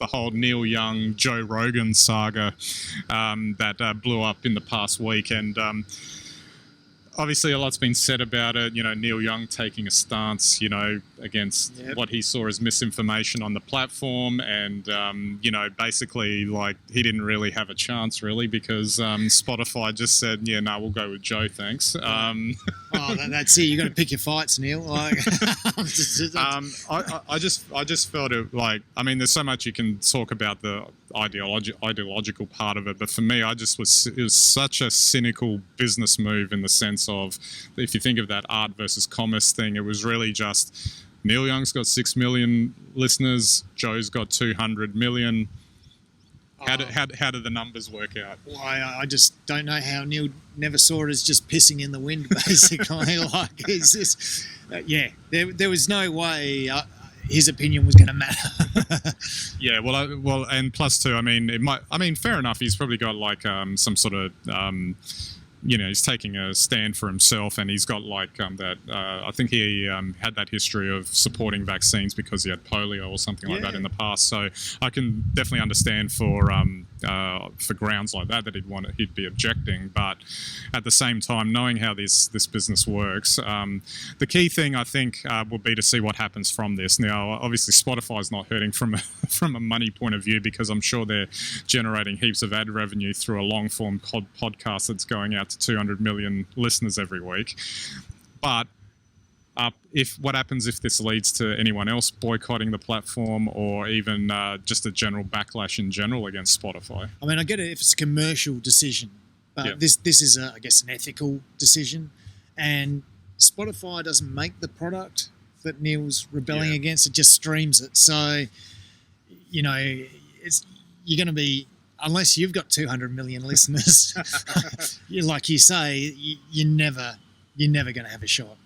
the whole Neil Young, Joe Rogan saga that blew up in the past week. And obviously a lot's been said about it. Neil Young taking a stance, against what he saw as misinformation on the platform. And, basically like he didn't really have a chance really because Spotify just said, we'll go with Joe, thanks. That's it. You got to pick your fights, Neil. Like, I just felt it like, there's so much you can talk about the ideological part of it, but for me, it was such a cynical business move in the sense of, if you think of that art versus commerce thing, it was really just Neil Young's got 6 million listeners, Joe's got 200 million. How do the numbers work out? Well, I just don't know how Neil never saw it as just pissing in the wind, basically. Like, it's just, there was no way his opinion was going to matter. Yeah, well, and plus too, fair enough. He's probably got like some sort of, he's taking a stand for himself, and he's got like that. I think he had that history of supporting vaccines because he had polio or something like that in the past. So I can definitely understand for grounds like that he'd be objecting. But at the same time, knowing how this business works, the key thing I think will be to see what happens from this. Now, obviously, Spotify's not hurting from a money point of view because I'm sure they're generating heaps of ad revenue through a long form podcast that's going out to 200 million listeners every week. But what happens if this leads to anyone else boycotting the platform, or even just a general backlash in general against Spotify? I get it if it's a commercial decision, but this is, I guess, an ethical decision. And Spotify doesn't make the product that Neil's rebelling against; it just streams it. So, you're going to be, unless you've got 200 million listeners, like you say, you're never going to have a shot.